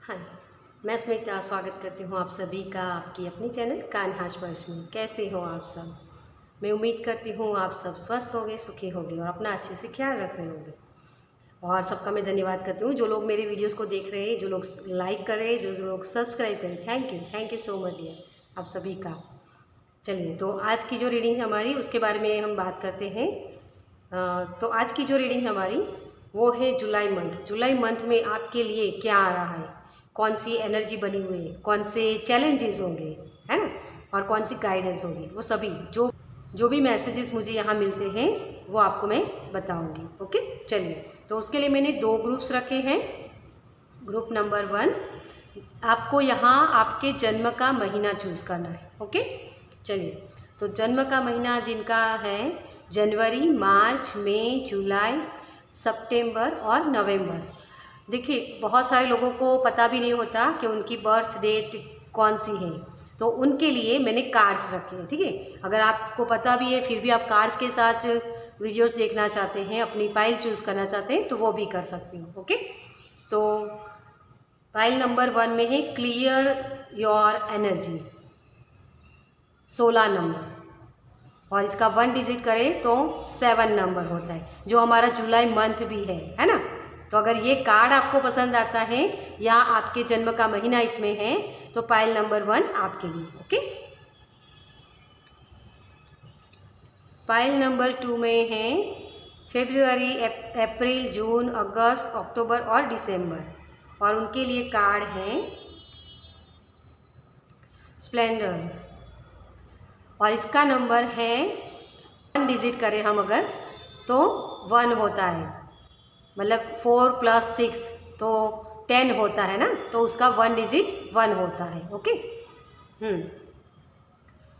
हाय, मैं स्मिता स्वागत करती हूँ आप सभी का आपकी अपनी चैनल कान्हाश वर्ष में। कैसे हो आप सब? मैं उम्मीद करती हूँ आप सब स्वस्थ होंगे, सुखी होंगे और अपना अच्छे से ख्याल रख रहे होंगे। और सबका मैं धन्यवाद करती हूँ जो लोग मेरे वीडियोस को देख रहे हैं, जो लोग लाइक कर रहे हैं, जो लोग सब्सक्राइब कर रहे हैं। Thank you so much dear आप सभी का। चलिए, तो आज की जो रीडिंग है हमारी उसके बारे में हम बात करते हैं। तो आज की जो रीडिंग हमारी वो है जुलाई मंथ। जुलाई मंथ में आपके लिए क्या आ रहा है, कौन सी एनर्जी बनी हुई है, कौन से चैलेंजेस होंगे, है ना, और कौन सी गाइडेंस होगी, वो सभी जो भी मैसेजेस मुझे यहाँ मिलते हैं वो आपको मैं बताऊंगी। ओके, चलिए, तो उसके लिए मैंने 2 ग्रुप्स रखे हैं। ग्रुप नंबर 1, आपको यहाँ आपके जन्म का महीना चूज़ करना है। ओके, चलिए, तो जन्म का महीना जिनका है जनवरी, मार्च, मई, जुलाई, सितंबर और नवंबर। देखिए, बहुत सारे लोगों को पता भी नहीं होता कि उनकी बर्थ डेट कौन सी है, तो उनके लिए मैंने कार्ड्स रखे हैं। ठीक है, अगर आपको पता भी है फिर भी आप कार्ड्स के साथ वीडियोस देखना चाहते हैं, अपनी फाइल चूज़ करना चाहते हैं, तो वो भी कर सकते हो। ओके, तो फाइल नंबर 1 में है क्लियर योर एनर्जी, 16 नंबर, और इसका 1 डिजिट करें तो 7 नंबर होता है, जो हमारा जुलाई मंथ भी है ना। तो अगर ये कार्ड आपको पसंद आता है या आपके जन्म का महीना इसमें है तो फाइल नंबर 1 आपके लिए। ओके, फाइल नंबर 2 में है फरवरी, अप्रैल, जून, अगस्त, अक्टूबर और दिसंबर, और उनके लिए कार्ड है स्प्लेंडर, और इसका नंबर है 1 डिजिट करें हम अगर तो 1 होता है, मतलब 4 + 6 तो 10 होता है ना, तो उसका 1 डिजिट 1 होता है। ओके,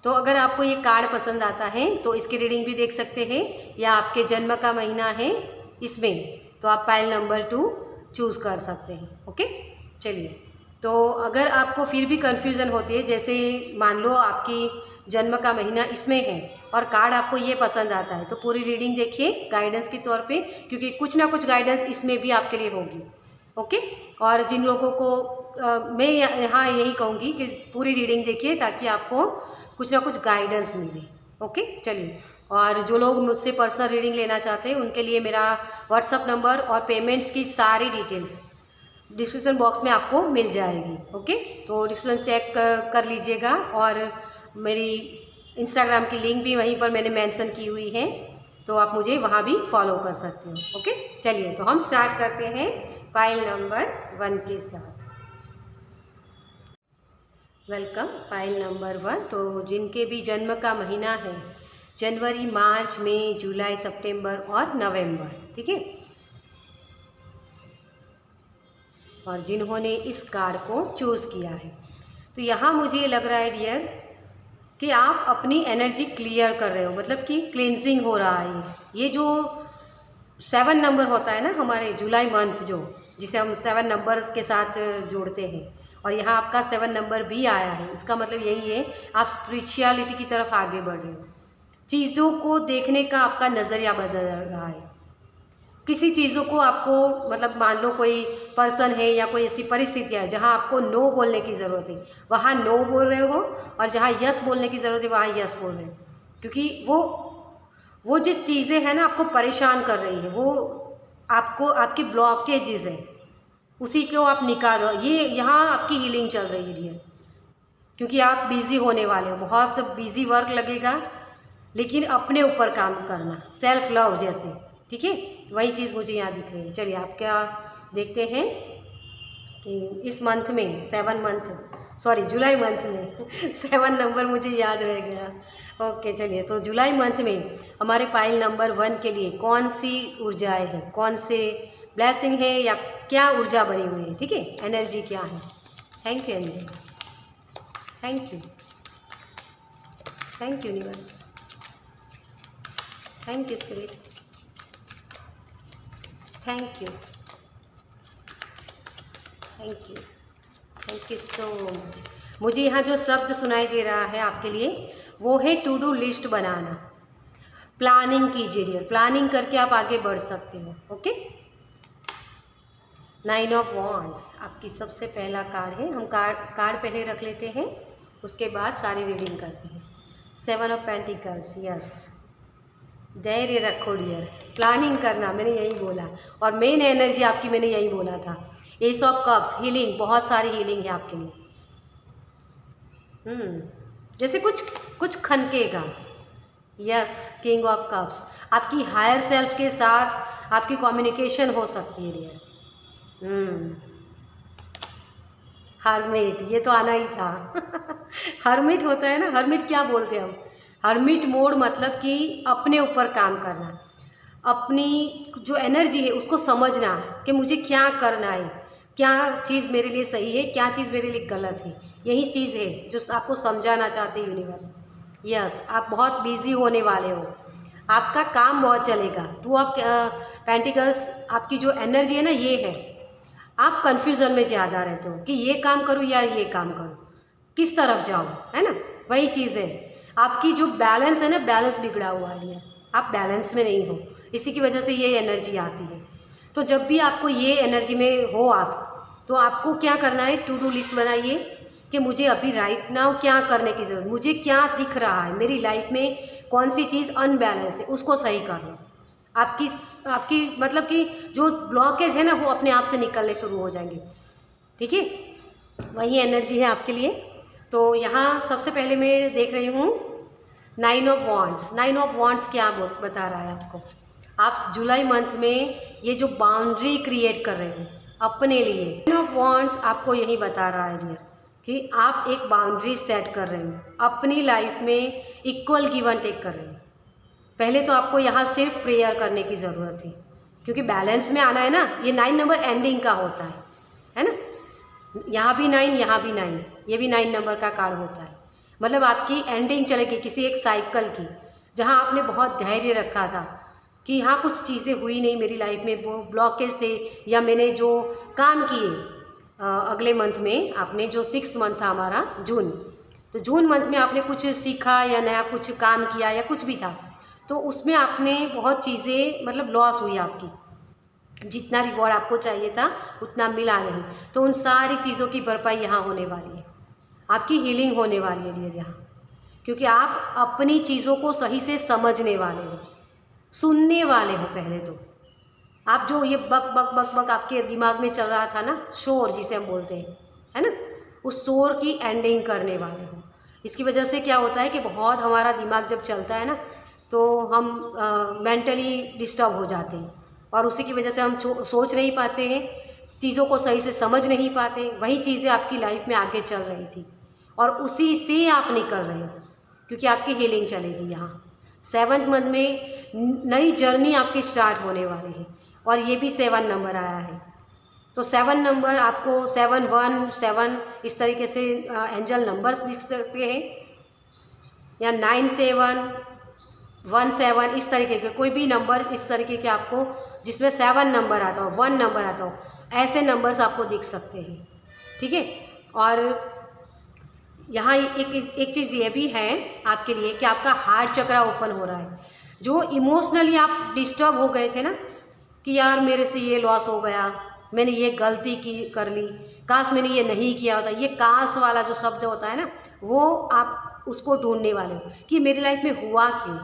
तो अगर आपको ये कार्ड पसंद आता है तो इसकी रीडिंग भी देख सकते हैं, या आपके जन्म का महीना है इसमें तो आप फाइल नंबर 2 चूज़ कर सकते हैं। ओके, चलिए, तो अगर आपको फिर भी कन्फ्यूज़न होती है, जैसे मान लो आपकी जन्म का महीना इसमें है और कार्ड आपको ये पसंद आता है, तो पूरी रीडिंग देखिए गाइडेंस के तौर पे, क्योंकि कुछ ना कुछ गाइडेंस इसमें भी आपके लिए होगी। ओके, और जिन लोगों को मैं यहाँ यही कहूँगी कि पूरी रीडिंग देखिए ताकि आपको कुछ ना कुछ गाइडेंस मिले। ओके, चलिए, और जो लोग मुझसे पर्सनल रीडिंग लेना चाहते हैं उनके लिए मेरा व्हाट्सअप नंबर और पेमेंट्स की सारी डिटेल्स डिस्क्रिप्शन बॉक्स में आपको मिल जाएगी। ओके, तो डिस्क्रिप्शन चेक कर लीजिएगा, और मेरी इंस्टाग्राम की लिंक भी वहीं पर मैंने मेंशन की हुई है, तो आप मुझे वहाँ भी फॉलो कर सकते हो। ओके, चलिए, तो हम स्टार्ट करते हैं फाइल नंबर 1 के साथ। Welcome file number 1। तो जिनके भी जन्म का महीना है जनवरी, मार्च, मई, जुलाई, सितंबर और नवंबर, ठीक है, और जिन्होंने इस कार्ड को चूज़ किया है, तो यहाँ मुझे लग रहा है डियर कि आप अपनी एनर्जी क्लियर कर रहे हो, मतलब कि क्लींजिंग हो रहा है। ये जो 7 नंबर होता है ना हमारे जुलाई मंथ, जो जिसे हम 7 नंबर्स के साथ जोड़ते हैं, और यहाँ आपका 7 नंबर भी आया है, इसका मतलब यही है आप स्पिरिचुअलिटी की तरफ आगे बढ़ रहे हो। चीज़ों को देखने का आपका नज़रिया बदल रहा है। किसी चीज़ों को आपको, मतलब मान लो कोई पर्सन है या कोई ऐसी परिस्थितियाँ है जहाँ आपको नो बोलने की ज़रूरत है, वहाँ नो बोल रहे हो, और जहाँ यस बोलने की ज़रूरत है वहाँ यस बोल रहे हो, क्योंकि वो जो चीज़ें हैं ना आपको परेशान कर रही है, वो आपको आपकी ब्लॉकेजेस है, उसी को आप निकालो। ये यहाँ आपकी हीलिंग चल रही है डियर, क्योंकि आप बिज़ी होने वाले हो, बहुत बिज़ी वर्क लगेगा, लेकिन अपने ऊपर काम करना, सेल्फ लव जैसे, ठीक है, वही चीज़ मुझे यहाँ दिख रही है। चलिए, आप क्या देखते हैं कि इस मंथ में जुलाई मंथ में 7 नंबर मुझे याद रह गया। ओके, चलिए, तो जुलाई मंथ में हमारे फाइल नंबर 1 के लिए कौन सी ऊर्जाएं हैं, कौन से ब्लेसिंग है, या क्या ऊर्जा बनी हुई है, ठीक है, एनर्जी क्या है। Thank you energy, thank you, thank you universe, thank you spirit, thank you, thank you so much. मुझे यहाँ जो शब्द सुनाई दे रहा है आपके लिए वो है टू डू लिस्ट बनाना। प्लानिंग कीजिए डियर, प्लानिंग करके आप आगे बढ़ सकते हो। ओके, नाइन ऑफ वॉन्ड्स आपकी सबसे पहला कार्ड है। हम कार्ड पहले रख लेते हैं, उसके बाद सारी रीडिंग करते हैं। सेवन ऑफ पेंटिकल्स, यस, धैर्य रखो डियर, प्लानिंग करना, मैंने यही बोला। और मेन एनर्जी आपकी मैंने यही बोला था। एस ऑफ कप्स, हीलिंग, बहुत सारी हीलिंग है आपके लिए। जैसे कुछ खनकेगा। यस, किंग ऑफ कप्स, आपकी हायर सेल्फ के साथ आपकी कम्युनिकेशन हो सकती है डियर। हर्मिट, ये तो आना ही था। हर्मिट होता है ना, हर्मिट क्या बोलते हैं हम, हर्मिट मोड, मतलब कि अपने ऊपर काम करना, अपनी जो एनर्जी है उसको समझना कि मुझे क्या करना है, क्या चीज़ मेरे लिए सही है, क्या चीज़ मेरे लिए गलत है। यही चीज़ है जो आपको समझाना चाहते हैं यूनिवर्स। यस, आप बहुत बिजी होने वाले हो, आपका काम बहुत चलेगा। टू ऑफ पेंटिकल्स, आपकी जो एनर्जी है ना, ये है आप कन्फ्यूज़न में ज़्यादा रहते हो कि ये काम करूँ या ये काम करूँ, किस तरफ जाऊँ, है ना। वही चीज़ है, आपकी जो बैलेंस है ना, बैलेंस बिगड़ा हुआ है, आप बैलेंस में नहीं हो, इसी की वजह से ये एनर्जी आती है। तो जब भी आपको ये एनर्जी में हो आप, तो आपको क्या करना है, टू डू लिस्ट बनाइए कि मुझे अभी राइट नाउ क्या करने की ज़रूरत, मुझे क्या दिख रहा है मेरी लाइफ में, कौन सी चीज़ अनबैलेंस है, उसको सही कर लो। आपकी आपकी मतलब कि जो ब्लॉकेज है ना, वो अपने आप से निकलने शुरू हो जाएंगे। ठीक है, वही एनर्जी है आपके लिए। तो यहाँ सबसे पहले मैं देख रही हूँ nine of wands. Nine of wands क्या बता रहा है आपको, आप जुलाई मंथ में ये जो बाउंड्री क्रिएट कर रहे हैं अपने लिए। नाइन ऑफ वॉन्ड्स आपको यही बता रहा है डियर कि आप एक बाउंड्री सेट कर रहे हैं अपनी लाइफ में, इक्वल गिव एंड टेक कर रहे हैं। पहले तो आपको यहाँ सिर्फ प्रेयर करने की ज़रूरत है, क्योंकि बैलेंस में आना है ना। ये 9 नंबर एंडिंग का होता है ना। यहाँ भी 9, यहाँ भी 9, ये भी 9 नंबर का कार्ड होता है। मतलब आपकी एंडिंग चलेगी किसी एक साइकिल की, जहाँ आपने बहुत धैर्य रखा था कि हाँ कुछ चीज़ें हुई नहीं मेरी लाइफ में, वो ब्लॉकेज थे, या मैंने जो काम किए अगले मंथ में, आपने जो 6 मंथ था हमारा जून, तो जून मंथ में आपने कुछ सीखा या नया कुछ काम किया या कुछ भी था, तो उसमें आपने बहुत चीज़ें मतलब लॉस हुई आपकी, जितना रिवॉर्ड आपको चाहिए था उतना मिला नहीं। तो उन सारी चीज़ों की भरपाई यहाँ होने वाली है, आपकी हीलिंग होने वाली है डियर यहाँ, क्योंकि आप अपनी चीज़ों को सही से समझने वाले हो, सुनने वाले हो। पहले तो आप जो ये बक बक बक बक आपके दिमाग में चल रहा था ना, शोर जिसे हम बोलते हैं, है ना, उस शोर की एंडिंग करने वाले हो। इसकी वजह से क्या होता है कि बहुत हमारा दिमाग जब चलता है ना, तो हम मेंटली डिस्टर्ब हो जाते हैं, और उसी की वजह से हम सोच नहीं पाते हैं, चीज़ों को सही से समझ नहीं पाते। वही चीज़ें आपकी लाइफ में आगे चल रही थी, और उसी से आप निकल रहे हो, क्योंकि आपकी हीलिंग चलेगी यहाँ। 7th मंथ में नई जर्नी आपकी स्टार्ट होने वाली है, और ये भी 7 नंबर आया है। तो 7 नंबर आपको 7 1 7 इस तरीके से एंजल नंबर्स दिख सकते हैं, या 9 7 1 7 इस तरीके के कोई भी नंबर, इस तरीके के आपको जिसमें 7 नंबर आता हो, 1 नंबर आता हो, ऐसे नंबर्स आपको दिख सकते हैं। ठीक है, और यहाँ एक चीज़ ये भी है आपके लिए कि आपका हार्ट चक्रा ओपन हो रहा है। जो इमोशनली आप डिस्टर्ब हो गए थे ना, कि यार मेरे से ये लॉस हो गया, मैंने ये गलती कर ली, काश मैंने ये नहीं किया होता, ये काश वाला जो शब्द होता है ना, वो आप उसको ढूंढने वाले हो कि मेरी लाइफ में हुआ क्यों।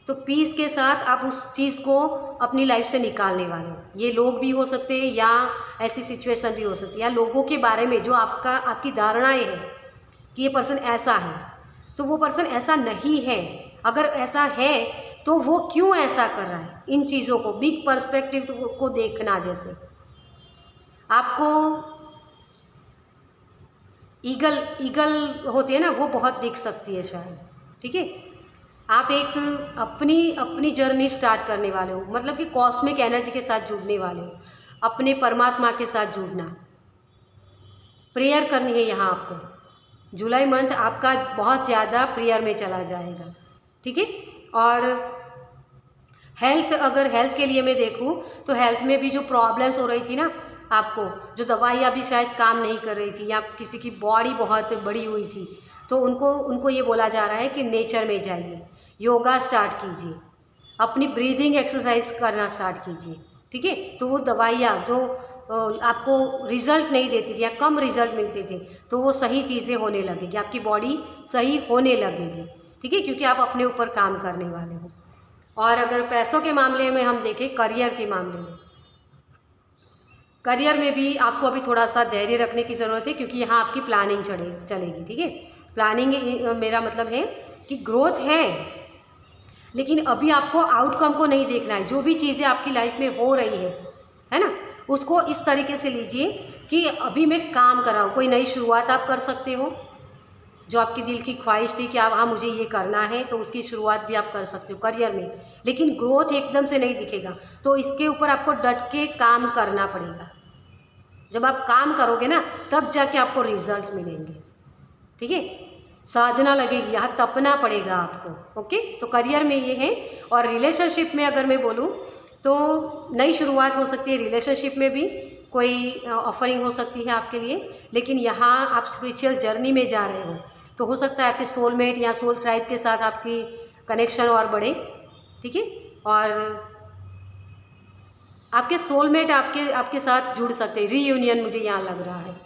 तो पीस के साथ आप उस चीज़ को अपनी लाइफ से निकालने वाले हो। ये लोग भी हो सकते हैं, या ऐसी सिचुएशन भी हो सकती है, या लोगों के बारे में जो आपकी धारणाएं हैं कि ये पर्सन ऐसा है, तो वो पर्सन ऐसा नहीं है। अगर ऐसा है तो वो क्यों ऐसा कर रहा है, इन चीज़ों को बिग पर्सपेक्टिव को देखना। जैसे आपको ईगल होती है ना, वो बहुत दिख सकती है शायद। ठीक है, आप एक अपनी जर्नी स्टार्ट करने वाले हो, मतलब कि कॉस्मिक एनर्जी के साथ जुड़ने वाले हो, अपने परमात्मा के साथ जुड़ना, प्रेयर करनी है यहाँ आपको। जुलाई मंथ आपका बहुत ज़्यादा प्रेयर में चला जाएगा। ठीक है, और अगर हेल्थ के लिए मैं देखूँ तो हेल्थ में भी जो प्रॉब्लम्स हो रही थी ना आपको, जो दवाइयाँ भी शायद काम नहीं कर रही थी, या किसी की बॉडी बहुत बड़ी हुई थी, तो उनको ये बोला जा रहा है कि नेचर में जाइए, योगा स्टार्ट कीजिए, अपनी ब्रीदिंग एक्सरसाइज करना स्टार्ट कीजिए। ठीक है। तो वो दवाइयाँ जो आपको रिजल्ट नहीं देती थी या कम रिजल्ट मिलते थे, तो वो सही चीज़ें होने लगेगी, आपकी बॉडी सही होने लगेगी, ठीक है, क्योंकि आप अपने ऊपर काम करने वाले हो। और अगर पैसों के मामले में हम देखें, करियर के मामले में, करियर में भी आपको अभी थोड़ा सा धैर्य रखने की ज़रूरत है, क्योंकि यहाँ आपकी प्लानिंग चलेगी, ठीक है। प्लानिंग मेरा मतलब है कि ग्रोथ है, लेकिन अभी आपको आउटकम को नहीं देखना है। जो भी चीज़ें आपकी लाइफ में हो रही है ना, उसको इस तरीके से लीजिए कि अभी मैं काम कर रहा हूँ। कोई नई शुरुआत आप कर सकते हो, जो आपकी दिल की ख्वाहिश थी कि आप हाँ मुझे ये करना है, तो उसकी शुरुआत भी आप कर सकते हो करियर में। लेकिन ग्रोथ एकदम से नहीं दिखेगा, तो इसके ऊपर आपको डट के काम करना पड़ेगा। जब आप काम करोगे ना, तब जाके आपको रिजल्ट मिलेंगे, ठीक है। साधना लगेगी, यहाँ तपना पड़ेगा आपको, ओके। तो करियर में ये है। और रिलेशनशिप में अगर मैं बोलूँ तो नई शुरुआत हो सकती है, रिलेशनशिप में भी कोई ऑफरिंग हो सकती है आपके लिए। लेकिन यहाँ आप स्पिरिचुअल जर्नी में जा रहे हो, तो हो सकता है आपके सोलमेट या सोल ट्राइब के साथ आपकी कनेक्शन और बढ़े, ठीक है। और आपके सोलमेट आपके साथ जुड़ सकते हैं, रीयूनियन मुझे यहाँ लग रहा है,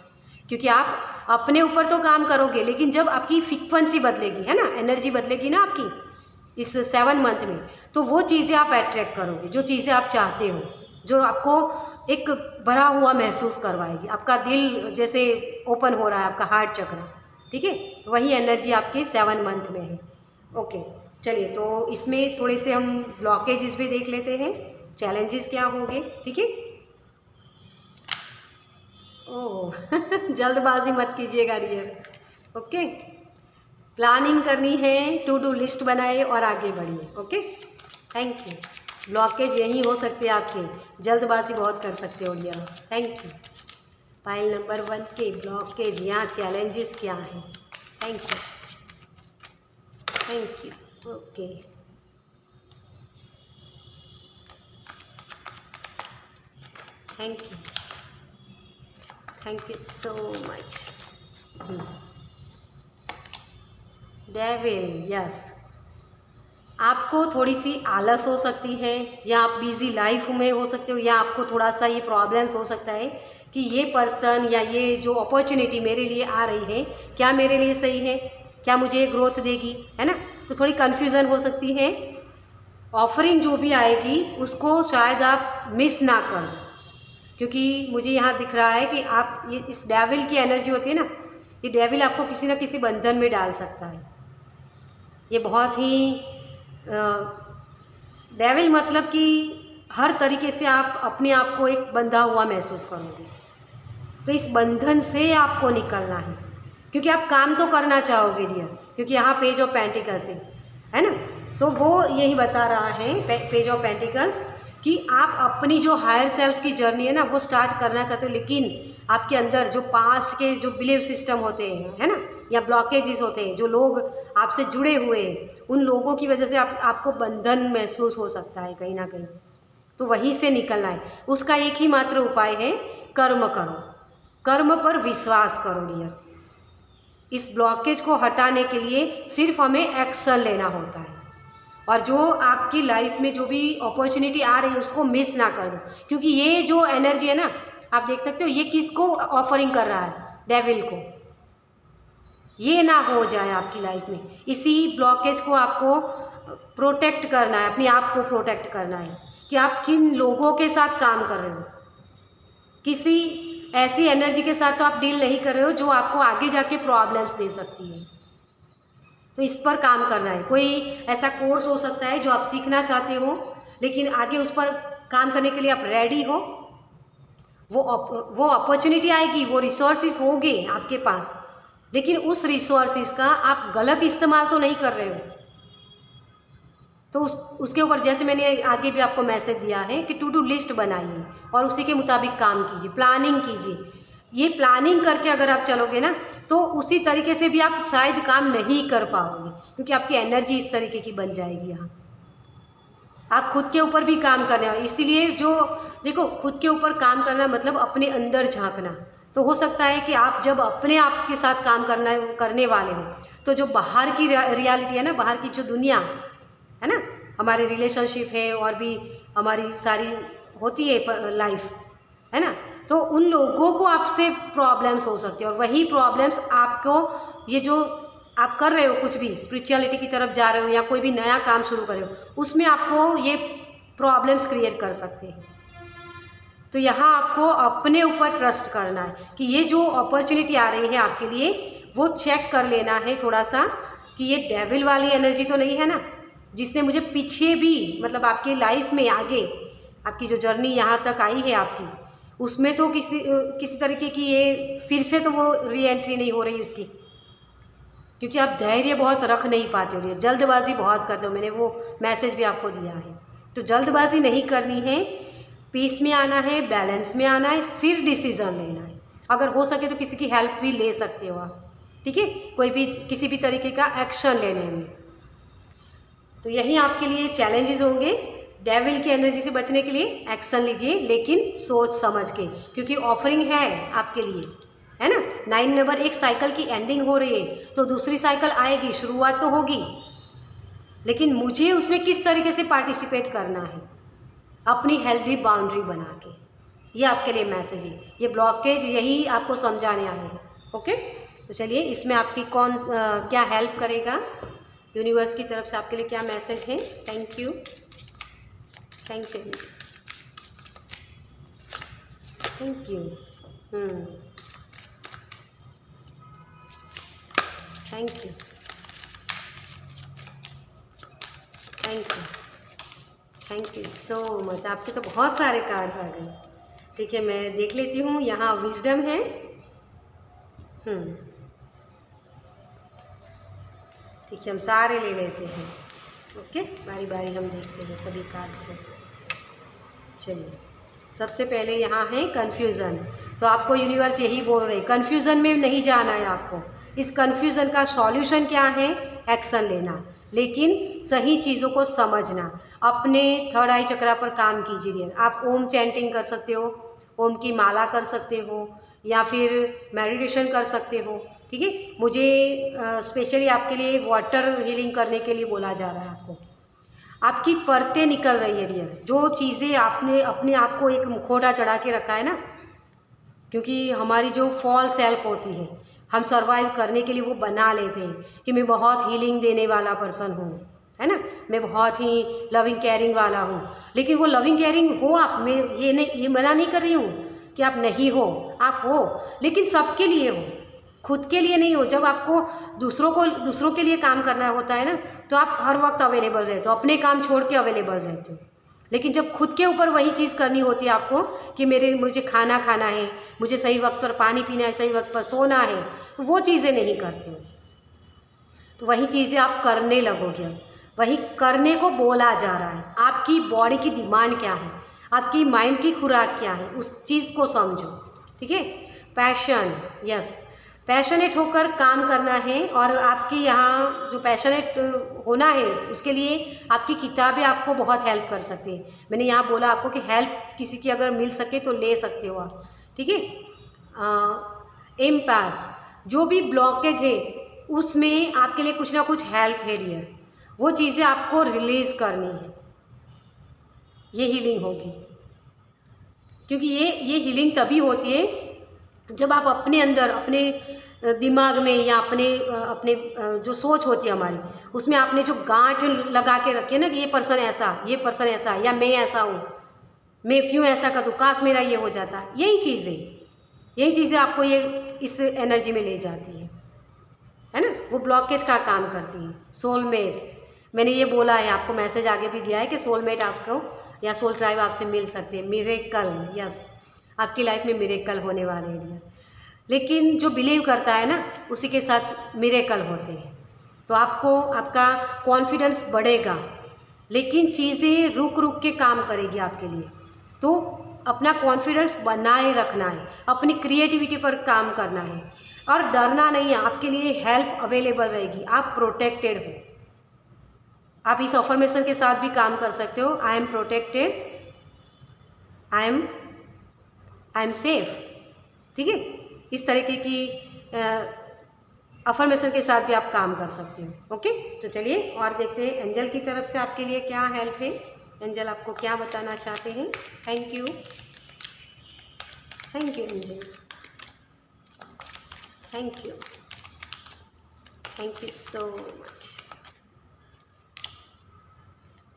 क्योंकि आप अपने ऊपर तो काम करोगे, लेकिन जब आपकी फ्रीक्वेंसी बदलेगी, है ना, एनर्जी बदलेगी ना आपकी इस 7 मंथ में, तो वो चीज़ें आप अट्रैक्ट करोगे, जो चीज़ें आप चाहते हो, जो आपको एक भरा हुआ महसूस करवाएगी। आपका दिल जैसे ओपन हो रहा है, आपका हार्ट चक्र, ठीक है। तो वही एनर्जी आपके 7 मंथ में है, ओके। चलिए, तो इसमें थोड़े से हम ब्लॉकेजेस भी देख लेते हैं, चैलेंजेस क्या होंगे, ठीक है। ओह जल्दबाजी मत कीजिएगा डियर, ओके। प्लानिंग करनी है, टू डू लिस्ट बनाए और आगे बढ़िए, ओके। Thank you. ब्लॉकेज यही हो सकते हैं आपके, जल्दबाजी बहुत कर सकते हो dear, thank you. File number 1 के ब्लॉकेज या चैलेंजेस क्या हैं, thank you, thank you, okay. Thank you so much. Devil, yes, आपको थोड़ी सी आलस हो सकती है, या आप बिज़ी लाइफ में हो सकते हो, या आपको थोड़ा सा ये प्रॉब्लम्स हो सकता है कि ये पर्सन या ये जो अपॉर्चुनिटी मेरे लिए आ रही है, क्या मेरे लिए सही है, क्या मुझे ग्रोथ देगी, है ना। तो थोड़ी कन्फ्यूज़न हो सकती है। ऑफरिंग जो भी आएगी उसको शायद आप मिस ना कर दो, क्योंकि मुझे यहाँ दिख रहा है कि आप ये इस डेविल की एनर्जी होती है ना, ये डेविल आपको किसी ना किसी बंधन में डाल सकता है। ये बहुत ही डेविल मतलब कि हर तरीके से आप अपने आप को एक बंधा हुआ महसूस करोगे, तो इस बंधन से आपको निकलना है, क्योंकि आप काम तो करना चाहोगे डियर, क्योंकि यहाँ पेज ऑफ पेंटिकल्स है ना। तो वो यही बता रहा है पेज ऑफ पेंटिकल्स कि आप अपनी जो हायर सेल्फ की जर्नी है ना, वो स्टार्ट करना चाहते हो, लेकिन आपके अंदर जो पास्ट के जो बिलीव सिस्टम होते हैं, है ना, या ब्लॉकेजेस होते हैं, जो लोग आपसे जुड़े हुए हैं, उन लोगों की वजह से आपको बंधन महसूस हो सकता है कहीं ना कहीं। तो वहीं से निकलना है। उसका एक ही मात्र उपाय है, कर्म करो, कर्म पर विश्वास करो डियर। इस ब्लॉकेज को हटाने के लिए सिर्फ हमें एक्शन लेना होता है, और जो आपकी लाइफ में जो भी अपॉर्चुनिटी आ रही है उसको मिस ना कर दो, क्योंकि ये जो एनर्जी है ना, आप देख सकते हो ये किसको ऑफरिंग कर रहा है, डेविल को। ये ना हो जाए आपकी लाइफ में। इसी ब्लॉकेज को आपको प्रोटेक्ट करना है, अपने आप को प्रोटेक्ट करना है कि आप किन लोगों के साथ काम कर रहे हो। किसी ऐसी एनर्जी के साथ तो आप डील नहीं कर रहे हो जो आपको आगे जाके प्रॉब्लम्स दे सकती है। तो इस पर काम करना है। कोई ऐसा कोर्स हो सकता है जो आप सीखना चाहते हो, लेकिन आगे उस पर काम करने के लिए आप रेडी हो। वो अपॉर्चुनिटी आएगी, वो रिसोर्सेज होंगे आपके पास, लेकिन उस रिसोर्सेज का आप गलत इस्तेमाल तो नहीं कर रहे हो। तो उसके ऊपर जैसे मैंने आगे भी आपको मैसेज दिया है कि टू डू लिस्ट बनाइए और उसी के मुताबिक काम कीजिए, प्लानिंग कीजिए। ये प्लानिंग करके अगर आप चलोगे ना, तो उसी तरीके से भी आप शायद काम नहीं कर पाओगे, क्योंकि आपकी एनर्जी इस तरीके की बन जाएगी। यहाँ आप खुद के ऊपर भी काम करना है, इसीलिए जो देखो, खुद के ऊपर काम करना मतलब अपने अंदर झांकना। तो हो सकता है कि आप जब अपने आप के साथ काम करने वाले हो, तो जो बाहर की रियलिटी है ना, बाहर की जो दुनिया है ना, हमारे रिलेशनशिप है और भी हमारी सारी होती है लाइफ, है ना, तो उन लोगों को आपसे प्रॉब्लम्स हो सकती है, और वही प्रॉब्लम्स आपको, ये जो आप कर रहे हो कुछ भी स्पिरिचुअलिटी की तरफ जा रहे हो या कोई भी नया काम शुरू कर रहे हो, उसमें आपको ये प्रॉब्लम्स क्रिएट कर सकते हैं। तो यहाँ आपको अपने ऊपर ट्रस्ट करना है कि ये जो अपॉर्चुनिटी आ रही है आपके लिए, वो चेक कर लेना है थोड़ा सा कि ये डेविल वाली एनर्जी तो नहीं है ना, जिसने मुझे पीछे भी, मतलब आपकी लाइफ में आगे आपकी जो जर्नी यहाँ तक आई है आपकी, उसमें तो किसी तरीके की ये फिर से तो वो री एंट्री नहीं हो रही उसकी, क्योंकि आप धैर्य बहुत रख नहीं पाते हो, जल्दबाजी बहुत करते हो। मैंने वो मैसेज भी आपको दिया है, तो जल्दबाजी नहीं करनी है, पीस में आना है, बैलेंस में आना है, फिर डिसीज़न लेना है। अगर हो सके तो किसी की हेल्प भी ले सकते हो आप, ठीक है, कोई भी किसी भी तरीके का एक्शन लेने में। तो यही आपके लिए चैलेंजेस होंगे। डेविल की एनर्जी से बचने के लिए एक्शन लीजिए, लेकिन सोच समझ के, क्योंकि ऑफरिंग है आपके लिए, है ना। 9 नंबर, एक साइकिल की एंडिंग हो रही है, तो दूसरी साइकिल आएगी, शुरुआत तो होगी, लेकिन मुझे उसमें किस तरीके से पार्टिसिपेट करना है, अपनी हेल्दी बाउंड्री बना के। ये आपके लिए मैसेज है, ये ब्लॉकेज यही आपको समझाने आए हैं। ओके, तो चलिए इसमें आपकी क्या हेल्प करेगा, यूनिवर्स की तरफ से आपके लिए क्या मैसेज है। Thank you, thank you, thank you, thank you, thank you, thank you so much. आपके तो बहुत सारे कार्ड्स आ गए। ठीक है, मैं देख लेती हूँ। यहाँ विजडम है, ठीक है, हम सारे ले लेते हैं। ओके, बारी बारी हम देखते हैं सभी कार्ड्स को। चलिए, सबसे पहले यहाँ है कन्फ्यूज़न। तो आपको यूनिवर्स यही बोल रहे, कन्फ्यूज़न में नहीं जाना है आपको। इस कन्फ्यूज़न का सॉल्यूशन क्या है, एक्शन लेना, लेकिन सही चीज़ों को समझना। अपने थर्ड आई चक्रा पर काम कीजिए। आप ओम चैंटिंग कर सकते हो, ओम की माला कर सकते हो, या फिर मेडिटेशन कर सकते हो। ठीक है, मुझे स्पेशली आपके लिए वाटर हीलिंग करने के लिए बोला जा रहा है। आपकी परतें निकल रही है डियर, जो चीज़ें आपने अपने आप को एक मुखौटा चढ़ा के रखा है ना, क्योंकि हमारी जो फॉल्स सेल्फ होती है, हम सर्वाइव करने के लिए वो बना लेते हैं कि मैं बहुत हीलिंग देने वाला पर्सन हूँ, है ना, मैं बहुत ही लविंग केयरिंग वाला हूँ। लेकिन वो लविंग केयरिंग हो आप, मैं ये मना नहीं कर रही हूँ कि आप नहीं हो, आप हो, लेकिन सबके लिए हो, खुद के लिए नहीं हो। जब आपको दूसरों के लिए काम करना होता है ना, तो आप हर वक्त अवेलेबल रहते हो, अपने काम छोड़ के अवेलेबल रहते हो। लेकिन जब खुद के ऊपर वही चीज़ करनी होती है आपको कि मुझे खाना खाना है, मुझे सही वक्त पर पानी पीना है, सही वक्त पर सोना है, तो वो चीज़ें नहीं करते हो। तो वही चीज़ें आप करने लगोगे, वही करने को बोला जा रहा है। आपकी बॉडी की डिमांड क्या है, आपकी माइंड की खुराक क्या है, उस चीज़ को समझो। ठीक है, पैशन, यस, पैशनेट होकर काम करना है। और आपकी यहाँ जो पैशनेट होना है, उसके लिए आपकी किताबें आपको बहुत हेल्प कर सकती है। मैंने यहाँ बोला आपको कि हेल्प किसी की अगर मिल सके तो ले सकते हो आप। ठीक है, एम्पास, जो भी ब्लॉकेज है उसमें आपके लिए कुछ ना कुछ हेल्प है डियर, वो चीज़ें आपको रिलीज़ करनी है, ये हीलिंग होगी। क्योंकि ये हीलिंग तभी होती है जब आप अपने अंदर, अपने दिमाग में या अपने जो सोच होती है हमारी, उसमें आपने जो गांठ लगा के रखी है ना कि ये पर्सन ऐसा, या मैं ऐसा हूँ, मैं क्यों ऐसा कर दूँ, काश मेरा ये हो जाता, यही चीज़ें आपको ये इस एनर्जी में ले जाती है ना, वो ब्लॉकेज का काम करती है। सोलमेट, मैंने ये बोला है आपको, मैसेज आगे भी दिया है कि सोलमेट आपको या सोल ट्राइब आपसे मिल सकते हैं। मिरेकल, यस, आपकी लाइफ में मिरेकल होने वाले हैं। लेकिन जो बिलीव करता है ना, उसी के साथ मिरेकल होते हैं। तो आपको आपका कॉन्फिडेंस बढ़ेगा, लेकिन चीज़ें रुक रुक के काम करेगी आपके लिए। तो अपना कॉन्फिडेंस बनाए रखना है, अपनी क्रिएटिविटी पर काम करना है, और डरना नहीं है। आपके लिए हेल्प अवेलेबल रहेगी, आप प्रोटेक्टेड हो। आप इस अफर्मेशन के साथ भी काम कर सकते हो, I am protected, I am safe. ठीक है, इस तरीके की अफर्मेशन के साथ भी आप काम कर सकते हो। ओके, तो चलिए और देखते हैं एंजल की तरफ से आपके लिए क्या हेल्प है। एंजल आपको क्या बताना चाहते हैं? Thank you angel, thank you so much.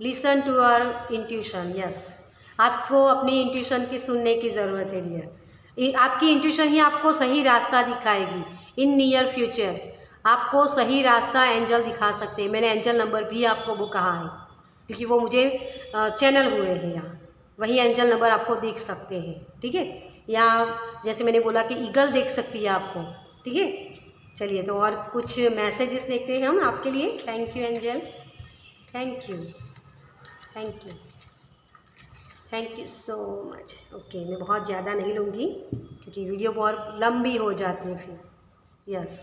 Listen to our intuition, yes, आपको अपनी इंट्यूशन की सुनने की ज़रूरत है डियर। आपकी इंट्यूशन ही आपको सही रास्ता दिखाएगी। इन नियर फ्यूचर आपको सही रास्ता एंजल दिखा सकते हैं। मैंने एंजल नंबर भी आपको वो कहा है, क्योंकि वो मुझे चैनल हुए हैं यहाँ, वही एंजल नंबर आपको दिख सकते हैं, ठीक है। या जैसे मैंने बोला कि ईगल देख सकती है आपको, ठीक है। चलिए, तो और कुछ मैसेजेस देखते हैं हम आपके लिए। Thank you angel, thank you thank you so much. Okay, मैं बहुत ज़्यादा नहीं लूँगी क्योंकि वीडियो बहुत लंबी हो जाती है फिर। यस,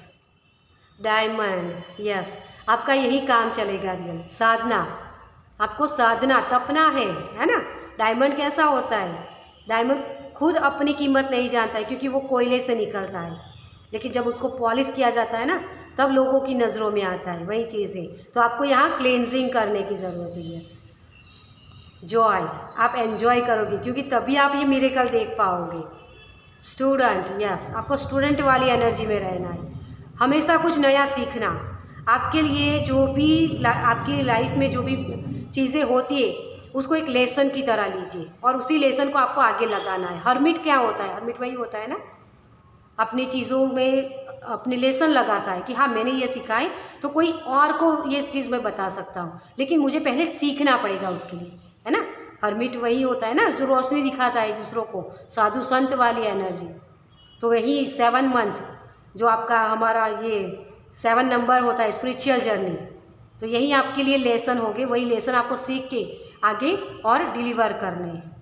डायमंड, यस, आपका यही काम चलेगा रियल। साधना, आपको साधना तपना है ना। डायमंड कैसा होता है? डायमंड खुद अपनी कीमत नहीं जानता है, क्योंकि वो कोयले से निकलता है, लेकिन जब उसको पॉलिश किया जाता है ना, तब लोगों की नज़रों में आता है, वही चीज़ है। तो आपको यहाँ क्लेंजिंग करने की ज़रूरत है। जॉय, आप एन्जॉय करोगे, क्योंकि तभी आप ये मिरेकल देख पाओगे। स्टूडेंट, यस, आपको स्टूडेंट वाली एनर्जी में रहना है, हमेशा कुछ नया सीखना। आपके लिए जो भी आपकी लाइफ में जो भी चीज़ें होती है, उसको एक लेसन की तरह लीजिए और उसी लेसन को आपको आगे लगाना है। हर्मिट क्या होता है? हर्मिट वही होता है ना, अपनी चीज़ों में अपने लेसन लगाता है कि हाँ मैंने ये सीखा है, तो कोई और को ये चीज़ मैं बता सकता हूँ, लेकिन मुझे पहले सीखना पड़ेगा उसके लिए, है ना। हर्मिट वही होता है ना, जो रोशनी दिखाता है दूसरों को, साधु संत वाली एनर्जी। तो वही 7 मंथ जो आपका हमारा ये 7 नंबर होता है स्पिरिचुअल जर्नी, तो यही आपके लिए लेसन हो गए। वही लेसन आपको सीख के आगे और डिलीवर करने हैं।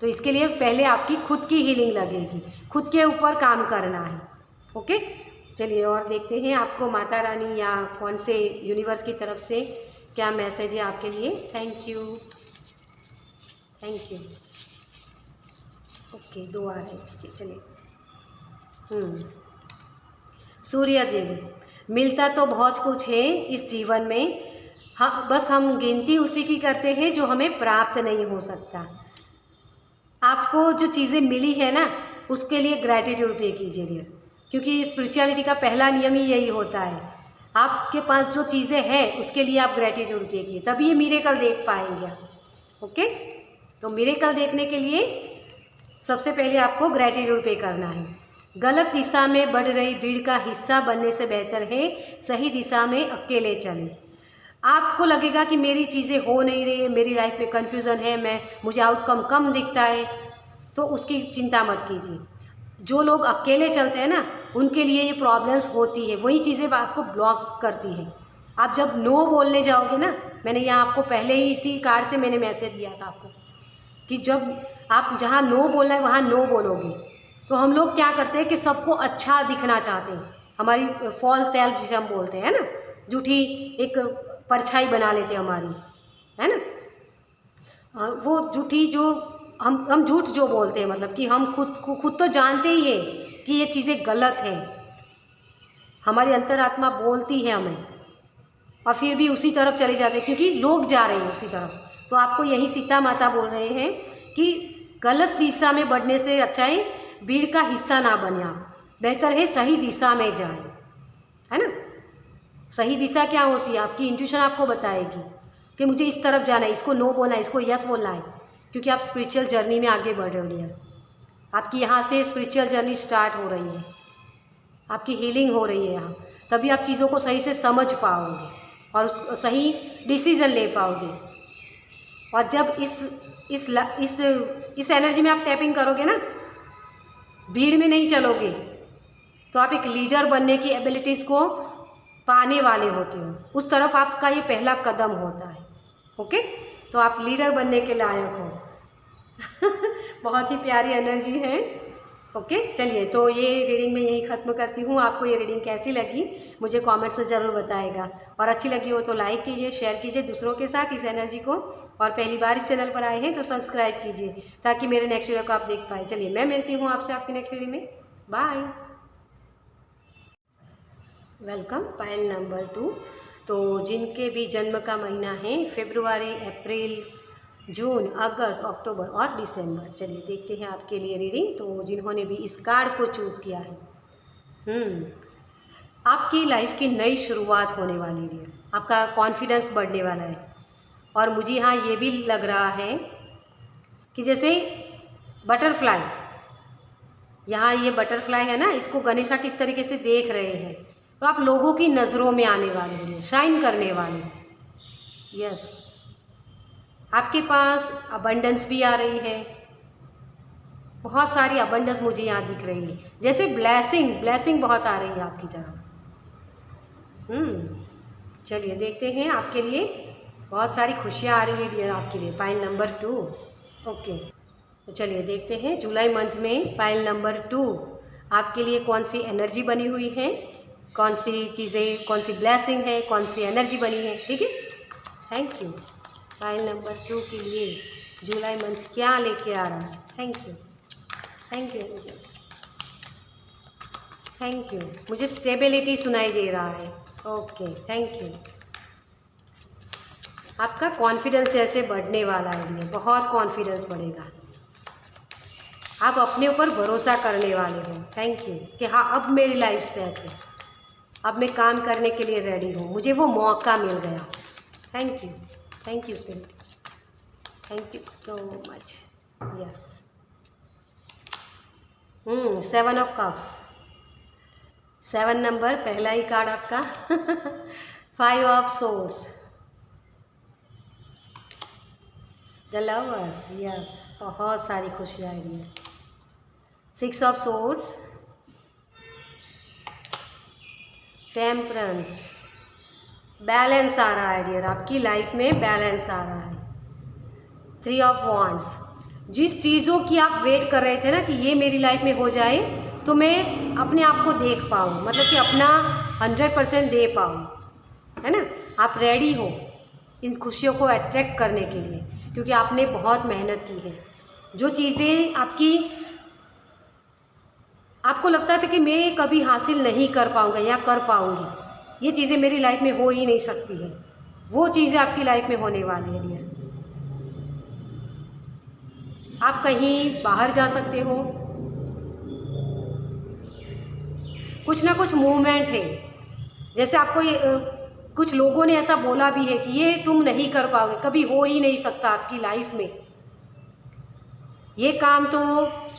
तो इसके लिए पहले आपकी खुद की हीलिंग लगेगी, खुद के ऊपर काम करना है। ओके, चलिए और देखते हैं आपको माता रानी या कौन से यूनिवर्स की तरफ से क्या मैसेज है आपके लिए। थैंक यू ओके, 2 आ रहे हैं, चलिए। सूर्य देव, मिलता तो बहुत कुछ है इस जीवन में, हाँ, बस हम गिनती उसी की करते हैं जो हमें प्राप्त नहीं हो सकता। आपको जो चीज़ें मिली है ना, उसके लिए ग्रैटिट्यूड पे कीजिए डियर, क्योंकि स्पिरिचुअलिटी का पहला नियम ही यही होता है। आपके पास जो चीज़ें हैं उसके लिए आप ग्रैटिट्यूड पे कीजिए, तभी ये मिरेकल देख पाएंगे आप। ओके, तो मिरेकल देखने के लिए सबसे पहले आपको ग्रैटिट्यूड पे करना है। गलत दिशा में बढ़ रही भीड़ का हिस्सा बनने से बेहतर है सही दिशा में अकेले चलें। आपको लगेगा कि मेरी चीज़ें हो नहीं रही है, मेरी लाइफ में कन्फ्यूज़न है, मुझे आउटकम कम दिखता है, तो उसकी चिंता मत कीजिए। जो लोग अकेले चलते हैं ना, उनके लिए ये प्रॉब्लम्स होती है, वही चीज़ें आपको ब्लॉक करती है। आप जब नो बोलने जाओगे ना, मैंने यहाँ आपको पहले ही इसी कार्ड से मैंने मैसेज दिया था आपको कि जब आप जहाँ नो बोलना है वहाँ नो बोलोगे। तो हम लोग क्या करते हैं कि सबको अच्छा दिखना चाहते हैं, हमारी फॉल्स सेल्फ जिसे हम बोलते हैं ना, झूठी एक परछाई बना लेते हैं हमारी, है ना। वो झूठी जो हम झूठ जो बोलते हैं, मतलब कि हम खुद तो जानते ही हैं कि ये चीज़ें गलत हैं, हमारी अंतरात्मा बोलती है हमें, और फिर भी उसी तरफ चले जाते हैं क्योंकि लोग जा रहे हैं उसी तरफ। तो आपको यही सीता माता बोल रहे हैं कि गलत दिशा में बढ़ने से अच्छा है भीड़ का हिस्सा ना बने, आप बेहतर है सही दिशा में जाए, है ना। सही दिशा क्या होती है? आपकी इंट्यूशन आपको बताएगी कि मुझे इस तरफ जाना है, इसको नो बोलना है, इसको यस बोलना है, क्योंकि आप स्पिरिचुअल जर्नी में आगे बढ़ रहे हो डियर। आपकी यहाँ से स्पिरिचुअल जर्नी स्टार्ट हो रही है, आपकी हीलिंग हो रही है यहाँ, तभी आप चीज़ों को सही से समझ पाओगे और उस सही डिसीज़न ले पाओगे। और जब इस एनर्जी में आप टैपिंग करोगे ना, भीड़ में नहीं चलोगे, तो आप एक लीडर बनने की एबिलिटीज़ को पाने वाले होते हो, उस तरफ आपका ये पहला कदम होता है। ओके, तो आप लीडर बनने के लायक हो। बहुत ही प्यारी एनर्जी है। ओके, चलिए, तो ये रीडिंग मैं यहीं ख़त्म करती हूँ। आपको ये रीडिंग कैसी लगी मुझे कमेंट्स में ज़रूर बताएगा, और अच्छी लगी हो तो लाइक कीजिए, शेयर कीजिए दूसरों के साथ इस एनर्जी को, और पहली बार इस चैनल पर आए हैं तो सब्सक्राइब कीजिए ताकि मेरे नेक्स्ट वीडियो को आप देख पाए। चलिए, मैं मिलती हूँ आपसे आपकी नेक्स्ट रीडिंग में। बाय। Welcome pile number 2। तो जिनके भी जन्म का महीना है फरवरी, अप्रैल, जून, अगस्त, अक्टूबर और दिसंबर। चलिए देखते हैं आपके लिए रीडिंग। तो जिन्होंने भी इस कार्ड को चूज़ किया है, आपकी लाइफ की नई शुरुआत होने वाली है। आपका कॉन्फिडेंस बढ़ने वाला है। और मुझे यहाँ ये भी लग रहा है कि जैसे बटरफ्लाई, यहाँ ये बटरफ्लाई है ना, इसको गणेशा किस तरीके से देख रहे हैं, तो आप लोगों की नज़रों में आने वाले हैं, शाइन करने वाले हैं। यस, आपके पास अबंडेंस भी आ रही है, बहुत सारी अबंडेंस मुझे यहाँ दिख रही है। जैसे ब्लेसिंग बहुत आ रही है आपकी तरफ। चलिए देखते हैं आपके लिए, बहुत सारी खुशियाँ आ रही है डियर आपके लिए। Pile number 2। ओके, तो चलिए देखते हैं जुलाई मंथ में पाइल नंबर 2 आपके लिए कौन सी एनर्जी बनी हुई है, कौन सी चीज़ें, कौन सी ब्लेसिंग है, कौन सी एनर्जी बनी है। ठीक है, थैंक यू। पाइल नंबर 2 के लिए जुलाई मंथ क्या लेके आ रहा है। Thank you, thank you, thank you. मुझे स्टेबिलिटी सुनाई दे रहा है। Okay, thank you. आपका कॉन्फिडेंस ऐसे बढ़ने वाला है, बहुत कॉन्फिडेंस बढ़ेगा। आप अपने ऊपर भरोसा करने वाले हो। थैंक यू कि हाँ, अब मेरी लाइफ सेट है, अब मैं काम करने के लिए रेडी हूँ, मुझे वो मौका मिल गया। Thank you spirit, thank you so much. Yes, 7 of cups, 7 number पहला ही कार्ड आपका। 5 of source, the lovers. Yes, बहुत सारी खुशियाँ आई हैं। 6 ऑफ सोर्स, टेम्परेंस, बैलेंस आ रहा है डियर, आपकी लाइफ में बैलेंस आ रहा है। 3 ऑफ वॉन्ड्स, जिस चीज़ों की आप वेट कर रहे थे ना कि ये मेरी लाइफ में हो जाए तो मैं अपने आप को देख पाऊँ, मतलब कि अपना 100% दे पाऊँ, है ना। आप रेडी हो इन खुशियों को अट्रैक्ट करने के लिए, क्योंकि आपने बहुत मेहनत की है। जो चीज़ें आपको लगता था कि मैं कभी हासिल नहीं कर पाऊँगा या कर पाऊँगी, ये चीज़ें मेरी लाइफ में हो ही नहीं सकती है, वो चीज़ें आपकी लाइफ में होने वाली है डियर। आप कहीं बाहर जा सकते हो, कुछ ना कुछ मूवमेंट है। जैसे आपको कुछ लोगों ने ऐसा बोला भी है कि ये तुम नहीं कर पाओगे, कभी हो ही नहीं सकता आपकी लाइफ में, ये काम तो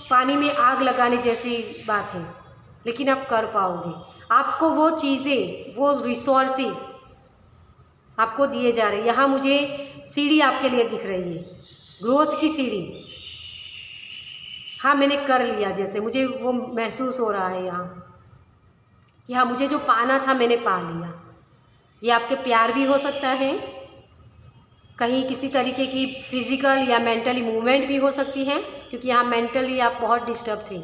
पानी में आग लगाने जैसी बात है, लेकिन आप कर पाओगे। आपको वो चीज़ें, वो रिसोर्सेज आपको दिए जा रहे हैं। यहाँ मुझे सीढ़ी आपके लिए दिख रही है, ग्रोथ की सीढ़ी। हाँ, मैंने कर लिया, जैसे मुझे वो महसूस हो रहा है यहाँ कि हाँ, मुझे जो पाना था मैंने पा लिया। ये आपके प्यार भी हो सकता है, कहीं किसी तरीके की फिजिकल या मेंटली मूवमेंट भी हो सकती है, क्योंकि यहाँ मेंटली आप बहुत डिस्टर्ब थे,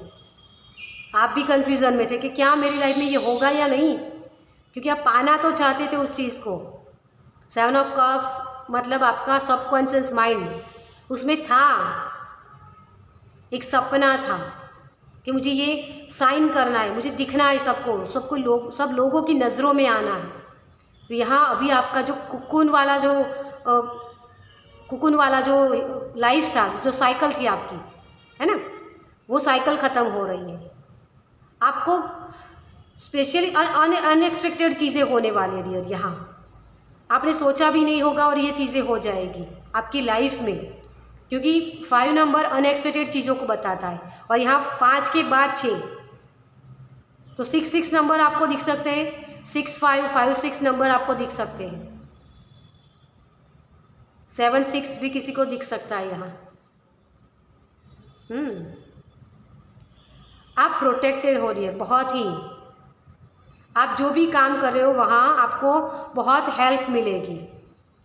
आप भी कंफ्यूजन में थे कि क्या मेरी लाइफ में ये होगा या नहीं, क्योंकि आप पाना तो चाहते थे उस चीज़ को। 7 ऑफ कप्स मतलब आपका सबकॉन्शियस माइंड, उसमें था एक सपना था कि मुझे ये साइन करना है, मुझे दिखना है सबको, सब लोगों की नज़रों में आना है। तो यहाँ अभी आपका जो कुकुन वाला जो लाइफ था, जो साइकिल थी आपकी, है ना, वो साइकिल ख़त्म हो रही है। आपको स्पेशली अनएक्सपेक्टेड चीज़ें होने वाली है यहाँ, आपने सोचा भी नहीं होगा और ये चीज़ें हो जाएगी आपकी लाइफ में, क्योंकि 5 नंबर अनएक्सपेक्टेड चीज़ों को बताता है। और यहाँ 5 के बाद 6, तो 6 नंबर आपको दिख सकते हैं, 6 5 5 6 नंबर आपको दिख सकते हैं, 7 6 भी किसी को दिख सकता है यहाँ। आप प्रोटेक्टेड हो रही है बहुत ही, आप जो भी काम कर रहे हो वहाँ आपको बहुत हेल्प मिलेगी,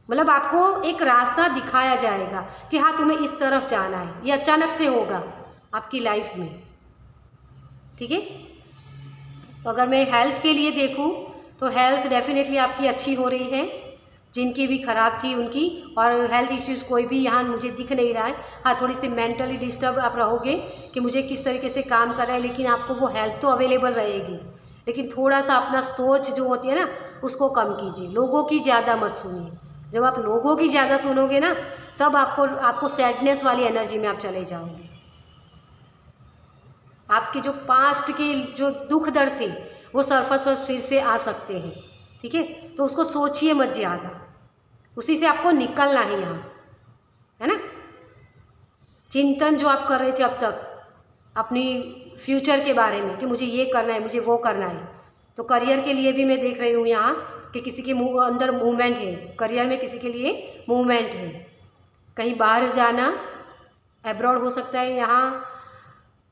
मतलब आपको एक रास्ता दिखाया जाएगा कि हाँ, तुम्हें इस तरफ जाना है। ये अचानक से होगा आपकी लाइफ में, ठीक है। तो अगर मैं हेल्थ के लिए देखूँ तो हेल्थ डेफिनेटली आपकी अच्छी हो रही है, जिनकी भी ख़राब थी उनकी, और हेल्थ इश्यूज़ कोई भी यहाँ मुझे दिख नहीं रहा है। हाँ, थोड़ी सी मेंटली डिस्टर्ब आप रहोगे कि मुझे किस तरीके से काम कर रहा है, लेकिन आपको वो हेल्थ तो अवेलेबल रहेगी, लेकिन थोड़ा सा अपना सोच जो होती है ना उसको कम कीजिए, लोगों की ज़्यादा मत सुनिए, जब आप लोगों की ज़्यादा सुनोगे ना, तब आपको सैडनेस वाली एनर्जी में आप चले जाओगे। आपके जो पास्ट के जो दुख दर्द थे वो सरफस पर फिर से आ सकते हैं, ठीक है। तो उसको सोचिए मत ज़्यादा, उसी से आपको निकलना है यहाँ, है ना। चिंतन जो आप कर रहे थे अब तक अपनी फ्यूचर के बारे में कि मुझे ये करना है, मुझे वो करना है, तो करियर के लिए भी मैं देख रही हूँ यहाँ कि किसी के अंदर मूवमेंट है, करियर में किसी के लिए मूवमेंट है। कहीं बाहर जाना, एब्रॉड हो सकता है यहाँ,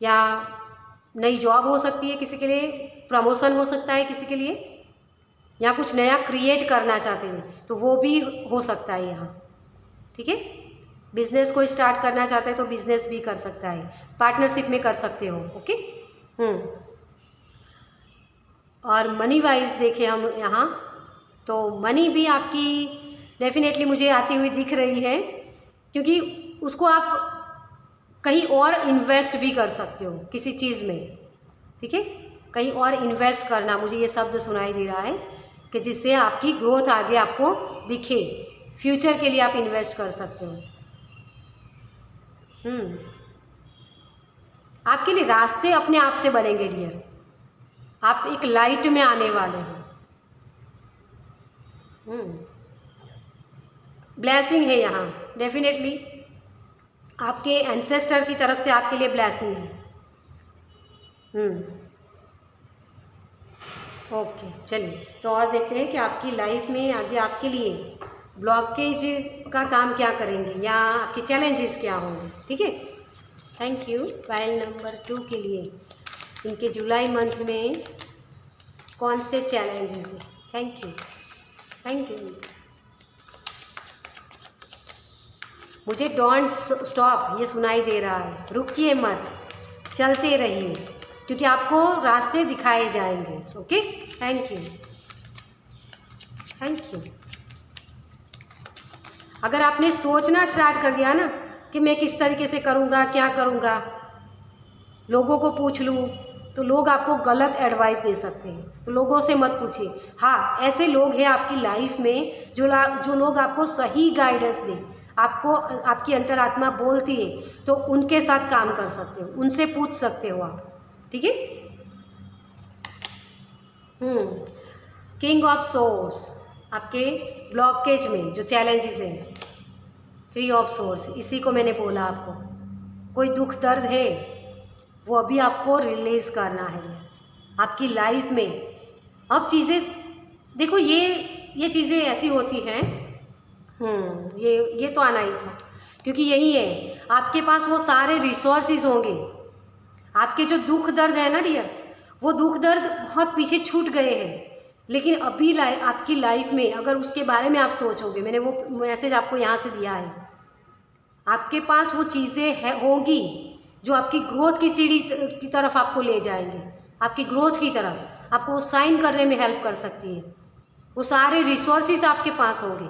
या नई जॉब हो सकती है किसी के लिए, प्रमोशन हो सकता है किसी के लिए, या कुछ नया क्रिएट करना चाहते हैं तो वो भी हो सकता है यहाँ, ठीक है। बिजनेस को स्टार्ट करना चाहते हैं तो बिजनेस भी कर सकता है, पार्टनरशिप में कर सकते हो, ओके। और मनी वाइज देखें हम यहाँ, तो मनी भी आपकी डेफिनेटली मुझे आती हुई दिख रही है, क्योंकि उसको आप कहीं और इन्वेस्ट भी कर सकते हो किसी चीज़ में, ठीक है। कहीं और इन्वेस्ट करना, मुझे ये शब्द सुनाई दे रहा है कि जिससे आपकी ग्रोथ आगे आपको दिखे, फ्यूचर के लिए आप इन्वेस्ट कर सकते हो। आपके लिए रास्ते अपने आप से बनेंगे डियर, आप एक लाइट में आने वाले हैं। ब्लेसिंग है यहाँ डेफिनेटली, आपके एंसेस्टर की तरफ से आपके लिए ब्लेसिंग है। ओके, चलिए तो और देखते हैं कि आपकी लाइफ में आगे आपके लिए ब्लॉकेज का काम क्या करेंगे या आपके चैलेंजेस क्या होंगे, ठीक है। Thank you. फाइल नंबर 2 के लिए इनके जुलाई मंथ में कौन से चैलेंजेस हैं। Thank you, thank you. मुझे डोंट स्टॉप ये सुनाई दे रहा है, रुकिए मत, चलते रहिए, क्योंकि आपको रास्ते दिखाए जाएंगे, okay. Thank you, thank you. अगर आपने सोचना स्टार्ट कर दिया ना कि मैं किस तरीके से करूँगा, क्या करूँगा, लोगों को पूछ लूँ, तो लोग आपको गलत एडवाइस दे सकते हैं, तो लोगों से मत पूछिए। हाँ, ऐसे लोग हैं आपकी लाइफ में जो लोग आपको सही गाइडेंस दें, आपको आपकी अंतरात्मा बोलती है, तो उनके साथ काम कर सकते हो, उनसे पूछ सकते हो आप, ठीक है। किंग ऑफ सोर्स, आपके ब्लॉकेज में जो चैलेंजेस हैं, 3 ऑफ सोर्स, इसी को मैंने बोला आपको। कोई दुख दर्द है वो अभी आपको रिलीज़ करना है आपकी लाइफ में। अब चीज़ें देखो, ये चीज़ें ऐसी होती हैं, ये तो आना ही था, क्योंकि यही है आपके पास वो सारे रिसोर्सेज होंगे। आपके जो दुख दर्द है ना डियर, वो दुख दर्द बहुत पीछे छूट गए हैं, लेकिन अभी आपकी लाइफ में अगर उसके बारे में आप सोचोगे, मैंने वो मैसेज आपको यहाँ से दिया है, आपके पास वो चीज़ें होंगी जो आपकी ग्रोथ की सीढ़ी की तरफ आपको ले जाएंगे, आपकी ग्रोथ की तरफ आपको वो साइन करने में हेल्प कर सकती है। वो सारे रिसोर्सेज आपके पास होंगे,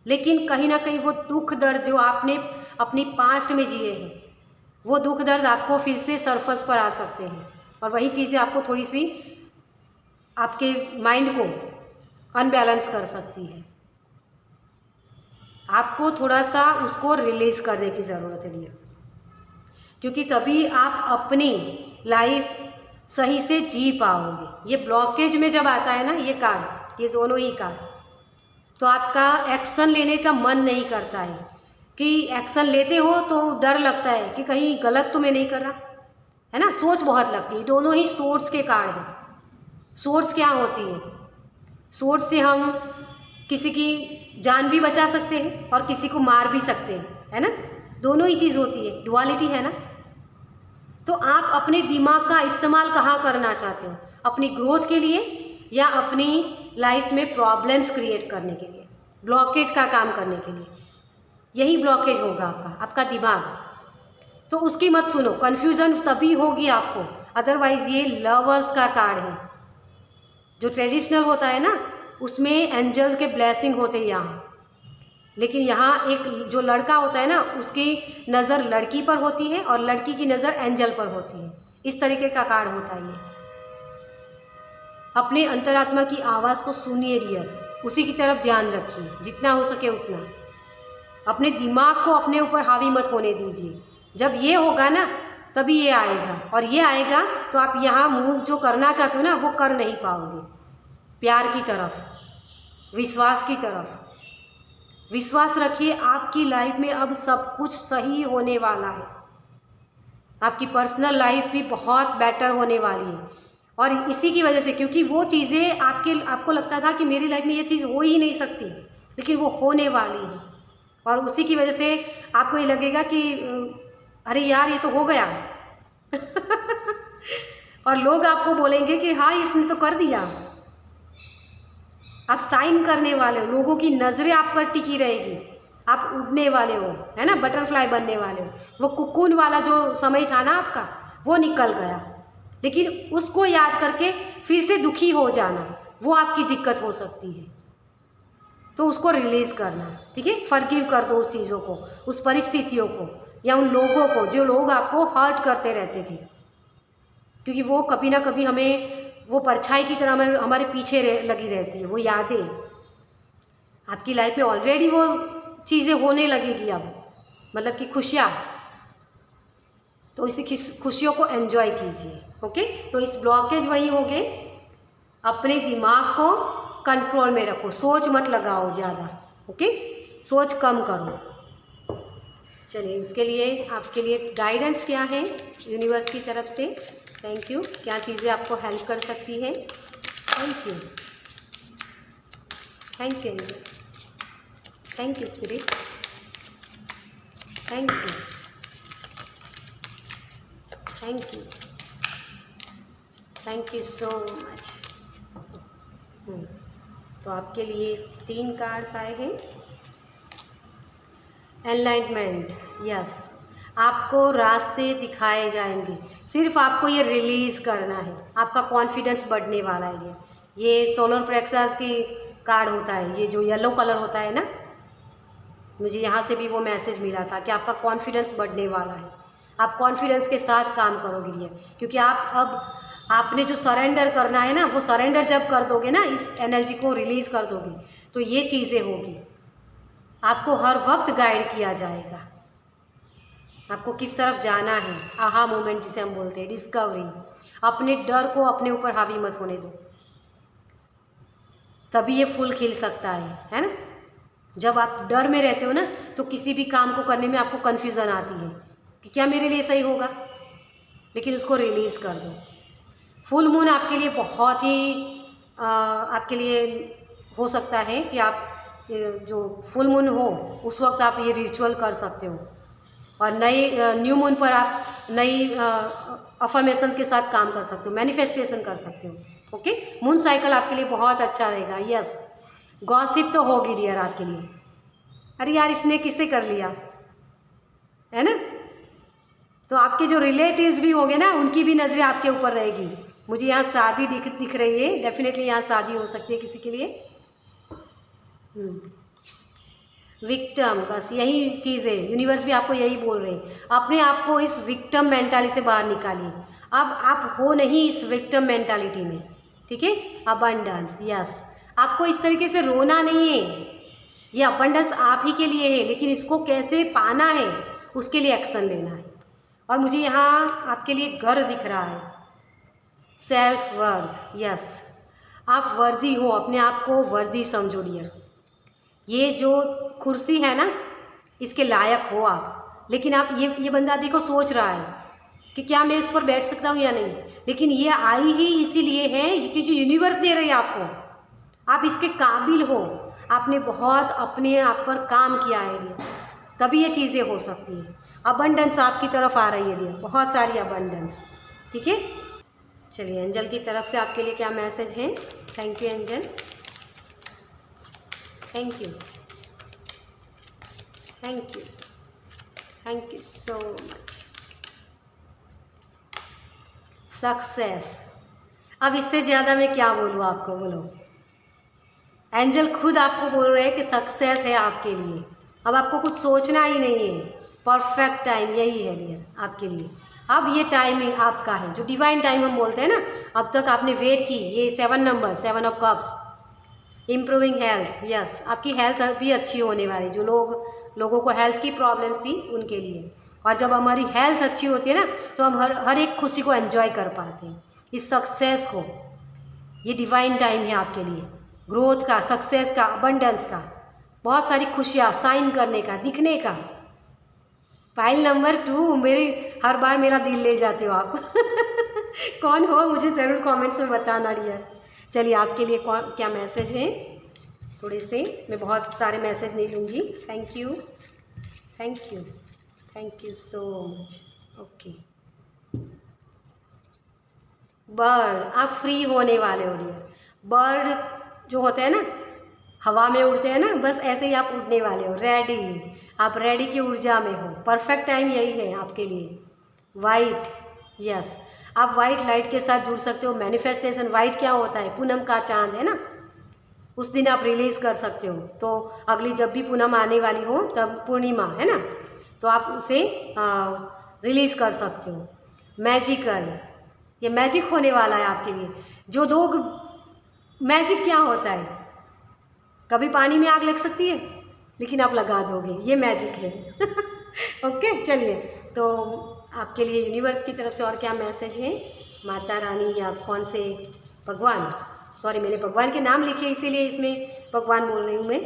लेकिन कहीं ना कहीं वो दुख दर्द जो आपने अपनी पास्ट में जिए हैं, वो दुख दर्द आपको फिर से सरफस पर आ सकते हैं, और वही चीज़ें आपको थोड़ी सी आपके माइंड को अनबैलेंस कर सकती है। आपको थोड़ा सा उसको रिलीज़ करने की ज़रूरत है डियर, क्योंकि तभी आप अपनी लाइफ सही से जी पाओगे। ये ब्लॉकेज में जब आता है ना ये कार्ड, ये दोनों ही कार्ड, तो आपका एक्शन लेने का मन नहीं करता है, कि एक्शन लेते हो तो डर लगता है कि कहीं गलत तो मैं नहीं कर रहा, है ना, सोच बहुत लगती है। दोनों ही सोर्स के कार्ड हैं। सोर्स क्या होती है? सोर्स से हम किसी की जान भी बचा सकते हैं और किसी को मार भी सकते हैं, है ना, दोनों ही चीज़ होती है, डुअलिटी है ना। तो आप अपने दिमाग का इस्तेमाल कहाँ करना चाहते हो? अपनी ग्रोथ के लिए या अपनी लाइफ में प्रॉब्लम्स क्रिएट करने के लिए, ब्लॉकेज का काम करने के लिए? यही ब्लॉकेज होगा आपका दिमाग। तो उसकी मत सुनो, कन्फ्यूज़न तभी होगी आपको, अदरवाइज़ ये लवर्स का कार्ड है। जो ट्रेडिशनल होता है ना, उसमें एंजल के ब्लेसिंग होते हैं यहाँ, लेकिन यहाँ एक जो लड़का होता है ना, उसकी नज़र लड़की पर होती है और लड़की की नज़र एंजल पर होती है। इस तरीके का कार्ड होता है ये। अपने अंतरात्मा की आवाज़ को सुनिए डियर, उसी की तरफ ध्यान रखिए, जितना हो सके उतना। अपने दिमाग को अपने ऊपर हावी मत होने दीजिए। जब ये होगा ना तभी ये आएगा, और ये आएगा तो आप यहाँ मूव जो करना चाहते हो ना वो कर नहीं पाओगे। प्यार की तरफ, विश्वास की तरफ, विश्वास रखिए, आपकी लाइफ में अब सब कुछ सही होने वाला है। आपकी पर्सनल लाइफ भी बहुत बेटर होने वाली है। और इसी की वजह से, क्योंकि वो चीज़ें आपको लगता था कि मेरी लाइफ में ये चीज़ हो ही नहीं सकती, लेकिन वो होने वाली है। और उसी की वजह से आपको ये लगेगा कि अरे यार ये तो हो गया और लोग आपको बोलेंगे कि हाँ इसने तो कर दिया। आप साइन करने वाले हो, लोगों की नज़रें आप पर टिकी रहेगी, आप उड़ने वाले हो, है ना, बटरफ्लाई बनने वाले हो। वो कुकून वाला जो समय था ना आपका, वो निकल गया, लेकिन उसको याद करके फिर से दुखी हो जाना, वो आपकी दिक्कत हो सकती है। तो उसको रिलीज़ करना, ठीक है, फॉरगिव कर दो उस चीज़ों को, उस परिस्थितियों को, या उन लोगों को जो लोग आपको हर्ट करते रहते थे, क्योंकि वो कभी ना कभी हमें वो परछाई की तरह हमारे पीछे लगी रहती है। वो यादें आपकी लाइफ में ऑलरेडी वो चीज़ें होने लगेगी अब, मतलब कि खुशियाँ, तो इसी खुशियों को एंजॉय कीजिए। ओके, तो इस ब्लॉकेज वही हो गए। अपने दिमाग को कंट्रोल में रखो, सोच मत लगाओ ज़्यादा, ओके, सोच कम करो। चलिए, उसके लिए आपके लिए गाइडेंस क्या है यूनिवर्स की तरफ से? Thank you. क्या चीज़ें आपको हेल्प कर सकती है? Thank you, thank you, thank you spirit, thank you, thank you, thank you so much. तो आपके लिए 3 कार्ड्स आए हैं। एनलाइटमेंट, यस, आपको रास्ते दिखाए जाएंगे, सिर्फ आपको ये रिलीज़ करना है। आपका कॉन्फिडेंस बढ़ने वाला है। ये सोलर प्लेक्सस की कार्ड होता है, ये जो येलो कलर होता है ना, मुझे यहाँ से भी वो मैसेज मिला था कि आपका कॉन्फिडेंस बढ़ने वाला है। आप कॉन्फिडेंस के साथ काम करोगे ये, क्योंकि आपने जो सरेंडर करना है ना, वो सरेंडर जब कर दोगे ना, इस एनर्जी को रिलीज़ कर दोगे, तो ये चीज़ें होगी। आपको हर वक्त गाइड किया जाएगा, आपको किस तरफ जाना है। आहा मोमेंट जिसे हम बोलते हैं, डिस्कवरी। अपने डर को अपने ऊपर हावी मत होने दो, तभी ये फूल खिल सकता है ना। जब आप डर में रहते हो ना, तो किसी भी काम को करने में आपको कन्फ्यूज़न आती है कि क्या मेरे लिए सही होगा, लेकिन उसको रिलीज़ कर दो। फुल मून आपके लिए बहुत ही आपके लिए हो सकता है कि आप जो फुल मून हो उस वक्त आप ये रिचुअल कर सकते हो, और नई न्यू मून पर आप नई अफर्मेशंस के साथ काम कर सकते हो, मैनिफेस्टेशन कर सकते हो। ओके, मून साइकिल आपके लिए बहुत अच्छा रहेगा। यस, गॉसिप तो होगी डियर आपके लिए। अरे यार इसने किससे कर लिया, है ना। तो आपके जो रिलेटिव्स भी होंगे ना, उनकी भी नज़रें आपके ऊपर रहेगी। मुझे यहाँ शादी दिख रही है, डेफिनेटली यहाँ शादी हो सकती है किसी के लिए। विक्टिम, बस यही चीज़ है, यूनिवर्स भी आपको यही बोल रहे हैं। अपने आप को इस विक्टिम मेंटालिटी से बाहर निकालिए। अब आप हो नहीं इस विक्टिम मेंटालिटी में, ठीक है। अबंडेंस, यस, आपको इस तरीके से रोना नहीं है। ये अबंडेंस आप ही के लिए है, लेकिन इसको कैसे पाना है उसके लिए एक्शन लेना है। और मुझे यहाँ आपके लिए घर दिख रहा है, सेल्फ वर्थ, यस, आप वर्दी हो, अपने आप को वर्दी समझो डियर। ये जो कुर्सी है ना, इसके लायक हो आप। लेकिन आप ये बंदा देखो सोच रहा है कि क्या मैं इस पर बैठ सकता हूँ या नहीं, लेकिन ये आई ही इसीलिए है क्योंकि जो यूनिवर्स दे रही है आपको, आप इसके काबिल हो। आपने बहुत अपने आप पर काम किया है, तभी ये चीज़ें हो सकती हैं। अबंडेंस आपकी तरफ आ रही है डियर, बहुत सारी अबंडेंस, ठीक है। चलिए, एंजल की तरफ से आपके लिए क्या मैसेज है? Thank you angel, thank you, thank you, thank you so much. Success, अब इससे ज़्यादा मैं क्या बोलूँ आपको, बोलो। एंजल खुद आपको बोल रहे हैं कि सक्सेस है आपके लिए, अब आपको कुछ सोचना ही नहीं है। परफेक्ट टाइम यही है डियर आपके लिए। अब ये टाइम ही आपका है, जो डिवाइन टाइम हम बोलते हैं ना। अब तक आपने वेट की, ये 7 number, 7 of cups, improving health, yes, आपकी हेल्थ भी अच्छी होने वाली, जो लोगों को हेल्थ की प्रॉब्लम्स थी उनके लिए। और जब हमारी हेल्थ अच्छी होती है ना, तो हम हर एक खुशी को एंजॉय कर पाते हैं, इस सक्सेस को। ये डिवाइन टाइम है आपके लिए, ग्रोथ का, सक्सेस का, अबंडेंस का, बहुत सारी खुशियाँ साइन करने का, दिखने का। पाइल नंबर 2, मेरे हर बार मेरा दिल ले जाते हो आप। कौन हो मुझे ज़रूर कमेंट्स में बताना डियर। चलिए आपके लिए क्या मैसेज है, थोड़े से, मैं बहुत सारे मैसेज नहीं लूँगी। Thank you, thank you, thank you so much. Okay, bird, आप फ्री होने वाले हो डियर। बर्ड जो होते हैं ना, हवा में उड़ते हैं ना, बस ऐसे ही आप उड़ने वाले हो, रेडी, आप रेडी की ऊर्जा में हो। परफेक्ट टाइम यही है आपके लिए। वाइट, यस, आप वाइट लाइट के साथ जुड़ सकते हो। मैनिफेस्टेशन, वाइट क्या होता है, पूनम का चांद है ना, उस दिन आप रिलीज़ कर सकते हो। तो अगली जब भी पूनम आने वाली हो, तब पूर्णिमा है ना, तो आप उसे रिलीज़ कर सकते हो। मैजिकल, ये मैजिक होने वाला है आपके लिए। जो लोग, मैजिक क्या होता है, कभी पानी में आग लग सकती है, लेकिन आप लगा दोगे, ये मैजिक है। ओके, चलिए, तो आपके लिए यूनिवर्स की तरफ से और क्या मैसेज है, माता रानी या कौन से भगवान, सॉरी मैंने भगवान के नाम लिखे इसीलिए इसमें भगवान बोल रही हूँ मैं,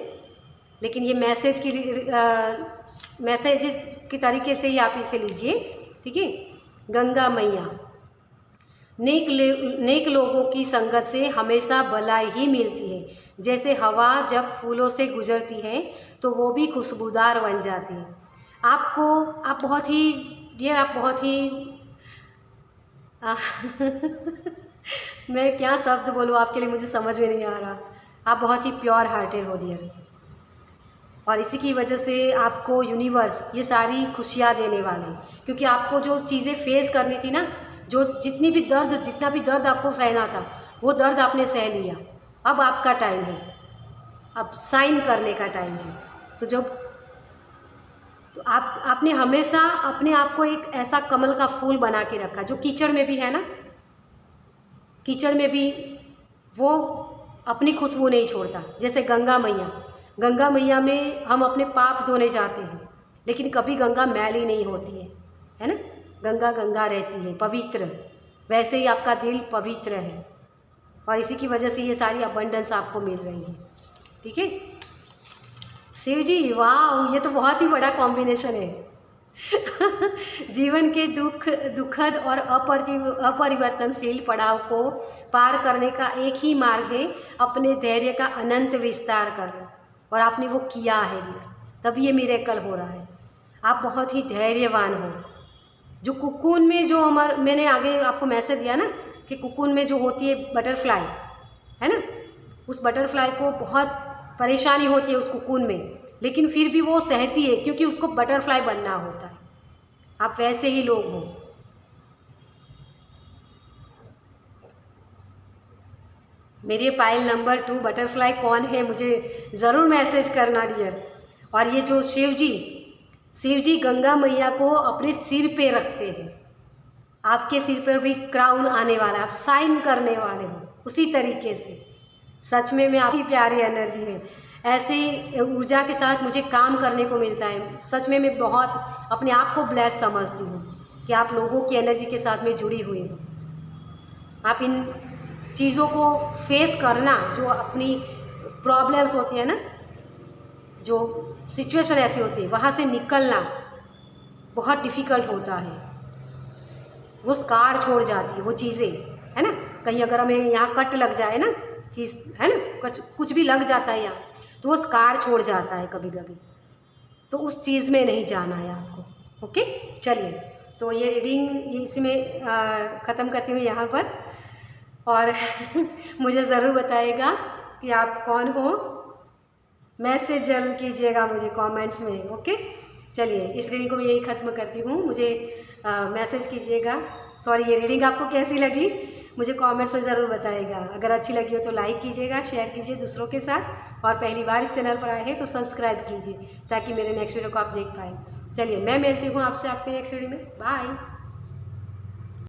लेकिन ये मैसेज की तरीके से ही आप इसे लीजिए, ठीक है। गंगा मैया, नेक लोगों की संगत से हमेशा भलाई ही मिलती है। जैसे हवा जब फूलों से गुजरती है तो वो भी खुशबूदार बन जाती है। आप बहुत ही डियर, आप बहुत ही मैं क्या शब्द बोलूँ आपके लिए, मुझे समझ में नहीं आ रहा। आप बहुत ही प्योर हार्टेड हो डियर, और इसी की वजह से आपको यूनिवर्स ये सारी खुशियाँ देने वाले हैं, क्योंकि आपको जो चीज़ें फेस करनी थी ना, जितना भी दर्द आपको सहना था, वो दर्द आपने सह लिया। अब आपका टाइम है, अब साइन करने का टाइम है। तो आपने हमेशा अपने आप को एक ऐसा कमल का फूल बना के रखा, जो कीचड़ में भी है ना, कीचड़ में भी वो अपनी खुशबू नहीं छोड़ता। जैसे गंगा मैया में हम अपने पाप धोने जाते हैं, लेकिन कभी गंगा मैली नहीं होती है ना, गंगा गंगा रहती है, पवित्र। वैसे ही आपका दिल पवित्र है, और इसी की वजह से ये सारी अबंडेंस आपको मिल रही है, ठीक है। शिव जी, वाह, ये तो बहुत ही बड़ा कॉम्बिनेशन है। जीवन के दुखद और अपरिवर्तनशील पड़ाव को पार करने का एक ही मार्ग है अपने धैर्य का अनंत विस्तार करना, और आपने वो किया है, तभी ये मिरेकल हो रहा है। आप बहुत ही धैर्यवान हो। जो कुकून में जो मैंने आगे आपको मैसेज दिया ना, कि कुकून में जो होती है बटरफ्लाई, है ना, उस बटरफ्लाई को बहुत परेशानी होती है उस कुकून में, लेकिन फिर भी वो सहती है, क्योंकि उसको बटरफ्लाई बनना होता है। आप वैसे ही लोग हो। मेरे पाइल नंबर 2 बटरफ्लाई कौन है, मुझे ज़रूर मैसेज करना डियर। और ये जो शिव जी गंगा मैया को अपने सिर पे रखते हैं, आपके सिर पर भी क्राउन आने वाला है, आप साइन करने वाले हो उसी तरीके से। सच में मैं आपकी प्यारी एनर्जी है, ऐसी ऊर्जा के साथ मुझे काम करने को मिलता है। सच में मैं बहुत अपने आप को ब्लेस्ड समझती हूँ कि आप लोगों की एनर्जी के साथ में जुड़ी हुई हूँ। आप इन चीज़ों को फेस करना, जो अपनी प्रॉब्लम्स होती है ना, जो सिचुएशन ऐसी होती है, वहाँ से निकलना बहुत डिफ़िकल्ट होता है। वो स्कार छोड़ जाती है वो चीज़ें, है ना। कहीं अगर हमें यहाँ कट लग जाए ना, चीज़ है ना, कुछ भी लग जाता है यहाँ, तो वो स्कार छोड़ जाता है कभी कभी। तो उस चीज़ में नहीं जाना है आपको। ओके, चलिए, तो ये रीडिंग इसी में ख़त्म करती हूँ यहाँ पर। और मुझे ज़रूर बताइएगा कि आप कौन हो, मैसेज ज़रूर कीजिएगा मुझे कमेंट्स में। ओके, चलिए, इस रीडिंग को मैं यही ख़त्म करती हूँ। मुझे मैसेज कीजिएगा। सॉरी, ये रीडिंग आपको कैसी लगी मुझे कमेंट्स में ज़रूर बताइएगा। अगर अच्छी लगी हो तो लाइक कीजिएगा, शेयर कीजिए दूसरों के साथ, और पहली बार इस चैनल पर आए हैं तो सब्सक्राइब कीजिए, ताकि मेरे नेक्स्ट वीडियो को आप देख पाएँ। चलिए, मैं मिलती हूँ आपसे आपके नेक्स्ट वीडियो में। बाय।